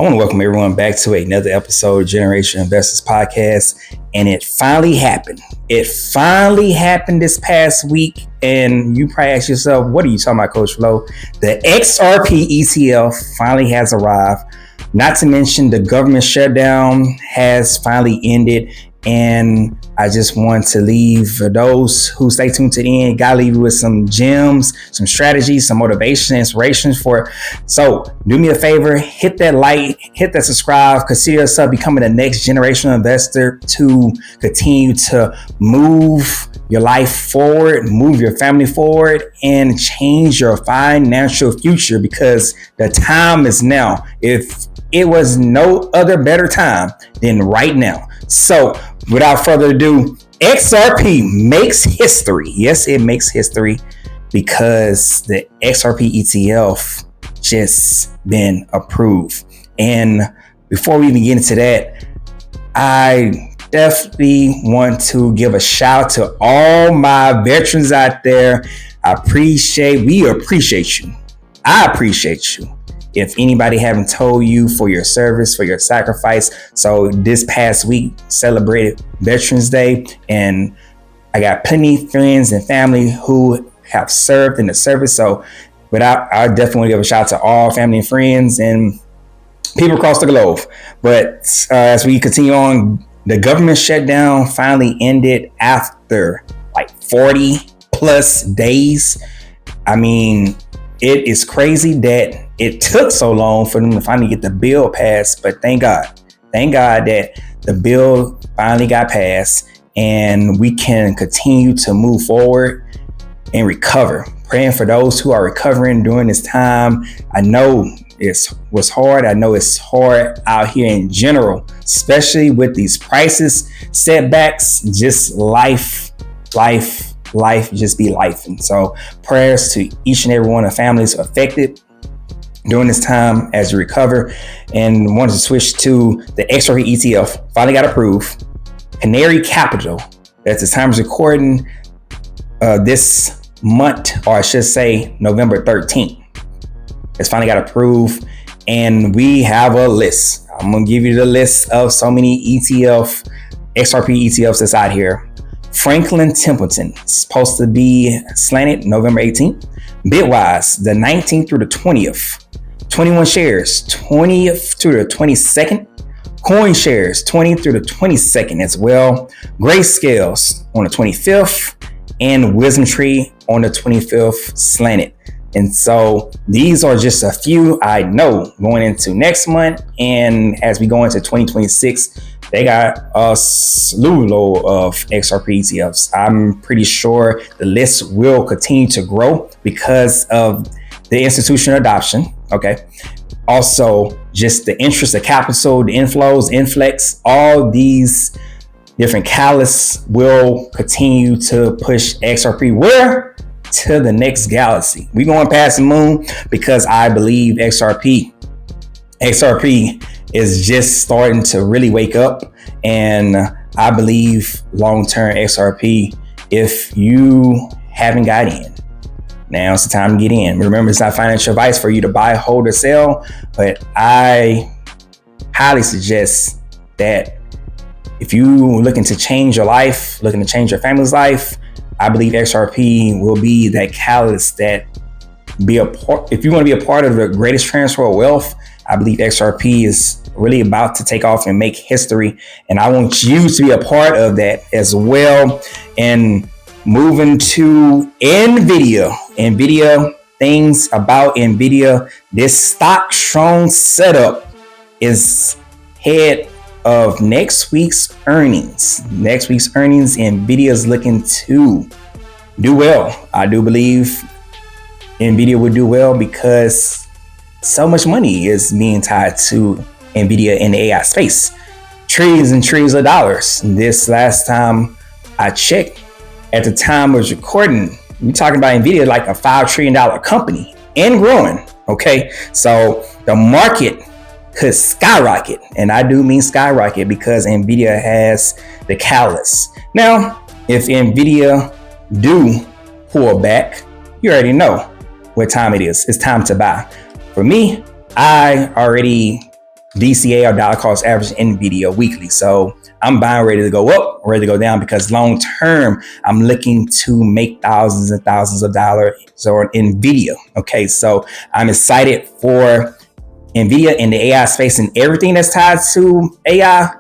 I want to welcome everyone back to another episode of Generation Investors Podcast. And it finally happened. It finally happened this past week. And you probably ask yourself, what are you talking about, Coach Flo? The XRP ETF finally has arrived. Not to mention the government shutdown has finally ended. And I just want to leave for those who stay tuned to the end, gotta leave you with some gems, some strategies, some motivation, inspirations So do me a favor, hit that like, hit that subscribe, consider yourself becoming the next generational investor to continue to move your life forward, move your family forward, and change your financial future, because the time is now. If it was no other better time than right now. So without further ado, XRP makes history. Yes, it makes history because the XRP ETF just been approved. And before we even get into that, I definitely want to give a shout out to all my veterans out there. We appreciate you. I appreciate you. If anybody haven't told you, for your service, for your sacrifice. So this past week celebrated Veterans Day, and I got plenty of friends and family who have served in the service. So I definitely want to give a shout out to all family and friends and people across the globe. But as we continue on, the government shutdown finally ended after like 40 plus days. I mean, it is crazy that it took so long for them to finally get the bill passed, but thank God that the bill finally got passed and we can continue to move forward and recover. Praying for those who are recovering during this time. I know it was hard. I know it's hard out here in general, especially with these prices, setbacks, just life just be life. And so prayers to each and every one of the families affected during this time as you recover. And wanted to switch to the XRP ETF. Finally got approved. Canary Capital, that's the time of recording this month, or I should say November 13th. It's finally got approved. And we have a list. I'm going to give you the list of so many XRP ETFs that's out here. Franklin Templeton, supposed to be slanted November 18th. Bitwise, the 19th through the 20th. 21 shares, 20th through the 22nd. Coin shares, 20th through the 22nd as well. Grayscales on the 25th. And Wisdom Tree on the 25th slanted. And so these are just a few I know going into next month. And as we go into 2026, they got a slew of XRP ETFs. I'm pretty sure the list will continue to grow because of the institutional adoption. Okay. Also, just the interest of capital, the inflows, inflex, all these different catalysts will continue to push XRP where? To the next galaxy. We're going past the moon because I believe XRP is just starting to really wake up. And I believe long-term XRP, if you haven't got in, now's the time to get in. Remember, it's not financial advice for you to buy, hold, or sell, but I highly suggest that if you looking to change your life, looking to change your family's life, I believe XRP will be that catalyst that if you want to be a part of the greatest transfer of wealth, I believe XRP is really about to take off and make history. And I want you to be a part of that as well. And moving to Nvidia, things about Nvidia, this stock strong setup is head of next week's earnings. Nvidia is looking to do well. I do believe Nvidia would do well because so much money is being tied to Nvidia in the AI space. Trillions and trillions of dollars. This last time I checked, at the time I was recording, we're talking about Nvidia like a $5 trillion company and growing. Okay, so the market could skyrocket, and I do mean skyrocket because Nvidia has the catalyst. Now, if Nvidia do pull back, you already know what time it is. It's time to buy. For me, I already DCA or dollar cost average Nvidia weekly. So I'm buying ready to go up, ready to go down, because long term, I'm looking to make thousands and thousands of dollars on Nvidia. Okay, so I'm excited for Nvidia in the AI space and everything that's tied to AI.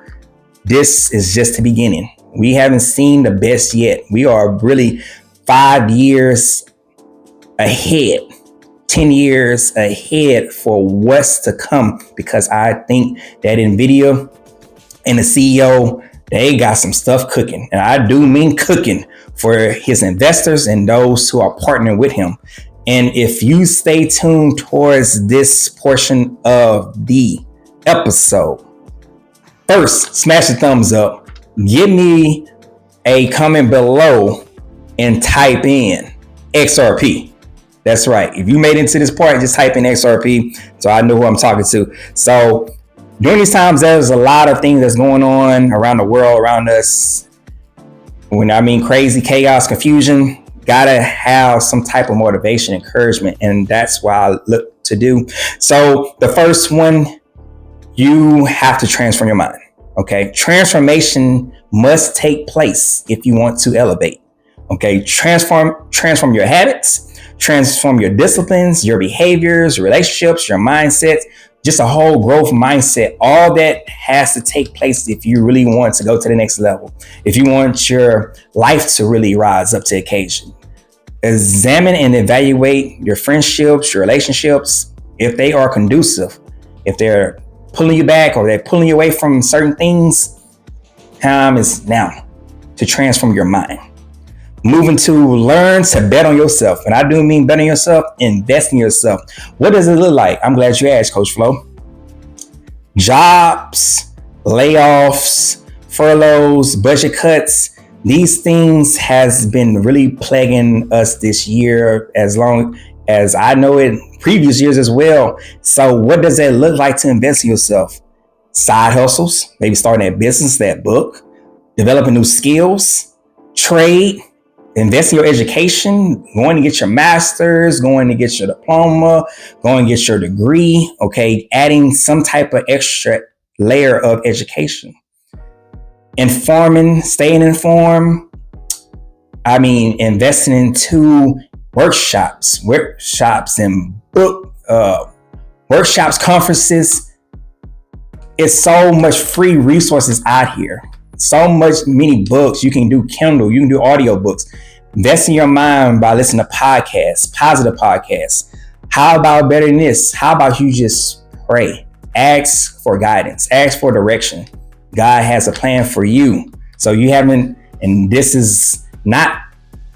This is just the beginning. We haven't seen the best yet. We are really 5 years ahead, 10 years ahead for what's to come, because I think that Nvidia and the CEO, they got some stuff cooking. And I do mean cooking for his investors and those who are partnering with him. And if you stay tuned towards this portion of the episode, first, smash the thumbs up. Give me a comment below and type in XRP. That's right. If you made it into this part, just type in XRP so I know who I'm talking to. So during these times, there's a lot of things that's going on around the world, around us. When I mean crazy, chaos, confusion, gotta have some type of motivation, encouragement, and that's what I look to do. So the first one, you have to transform your mind. Okay, transformation must take place if you want to elevate. Okay, transform your habits, transform your disciplines, your behaviors, relationships, your mindset, just a whole growth mindset. All that has to take place if you really want to go to the next level. If you want your life to really rise up to the occasion. Examine and evaluate your friendships, your relationships, if they are conducive, if they're pulling you back or they're pulling you away from certain things. Time is now to transform your mind. Moving to learn to bet on yourself. And I do mean bet on yourself, invest in yourself. What does it look like? I'm glad you asked, Coach Flo. Jobs, layoffs, furloughs, budget cuts. These things has been really plaguing us this year, as long as I know it, previous years as well. So what does that look like to invest in yourself? Side hustles, maybe starting that business, that book, developing new skills, trade, invest in your education, going to get your master's, going to get your diploma, going to get your degree. Okay, adding some type of extra layer of education. Informing, staying informed. I mean, investing into workshops and book workshops, conferences. It's so much free resources out here. So many books. You can do Kindle, you can do audio books. Invest in your mind by listening to podcasts, positive podcasts. How about better than this? How about you just pray? Ask for guidance, ask for direction. God has a plan for you. So you haven't, and this is not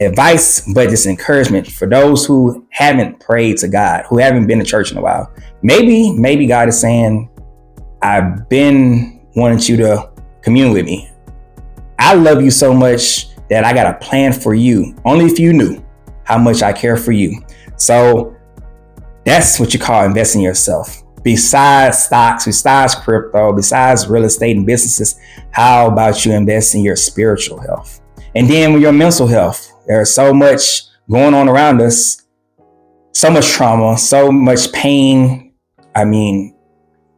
advice, but it's encouragement for those who haven't prayed to God, who haven't been to church in a while. Maybe God is saying, I've been wanting you to commune with me. I love you so much that I got a plan for you. Only if you knew how much I care for you. So that's what you call investing in yourself. Besides stocks, besides crypto, besides real estate and businesses, how about you invest in your spiritual health? And then with your mental health, there's so much going on around us, so much trauma, so much pain. I mean,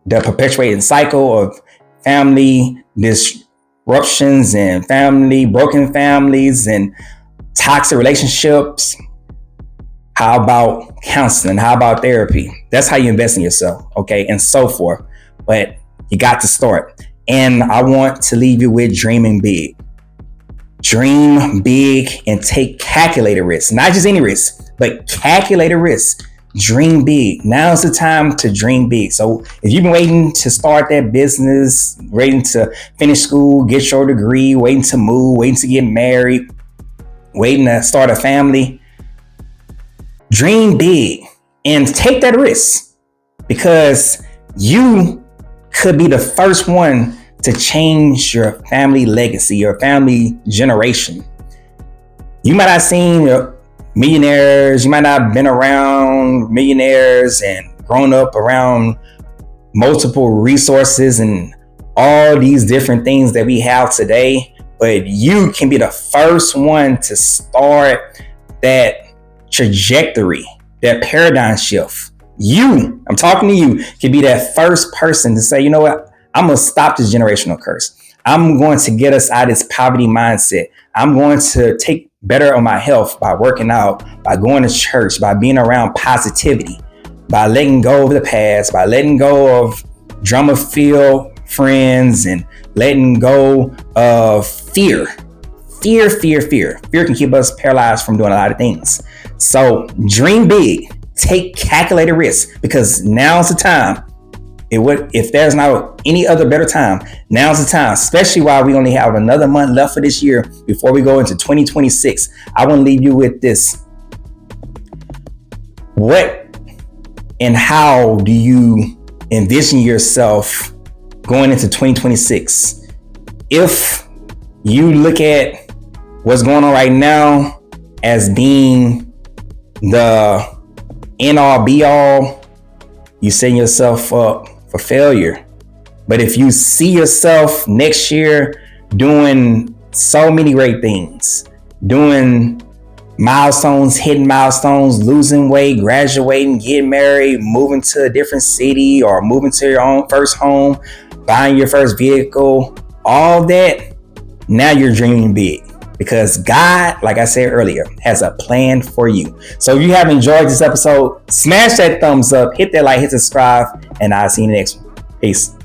the perpetuating cycle of family disruptions and broken families and toxic relationships. How about counseling? How about therapy? That's how you invest in yourself, okay, and so forth. But you got to start. And I want to leave you with dreaming big. Dream big and take calculated risks. Not just any risk, but calculated risks. Dream big. Now's the time to dream big. So if you've been waiting to start that business, waiting to finish school, get your degree, waiting to move, waiting to get married, waiting to start a family, dream big and take that risk, because you could be the first one to change your family legacy, your family generation. You might not have seen millionaires, you might not have been around millionaires and grown up around multiple resources and all these different things that we have today, but you can be the first one to start that trajectory, that paradigm shift I'm talking to you, can be that first person to say, you know what, I'm going to stop this generational curse. I'm going to get us out of this poverty mindset. I'm going to take better on my health by working out, by going to church, by being around positivity, by letting go of the past, by letting go of drama-filled friends and letting go of fear. Fear can keep us paralyzed from doing a lot of things. So dream big, take calculated risks, because now's the time. If there's not any other better time, now's the time, especially while we only have another month left for this year before we go into 2026. I want to leave you with this. What and how do you envision yourself going into 2026? If you look at what's going on right now as being the end all be all, you setting yourself up for failure. But if you see yourself next year doing so many great things, doing milestones, hitting milestones, losing weight, graduating, getting married, moving to a different city, or moving to your own first home, buying your first vehicle, all that, now you're dreaming big. Because God, like I said earlier, has a plan for you. So if you have enjoyed this episode, smash that thumbs up, hit that like, hit subscribe, and I'll see you in the next one. Peace.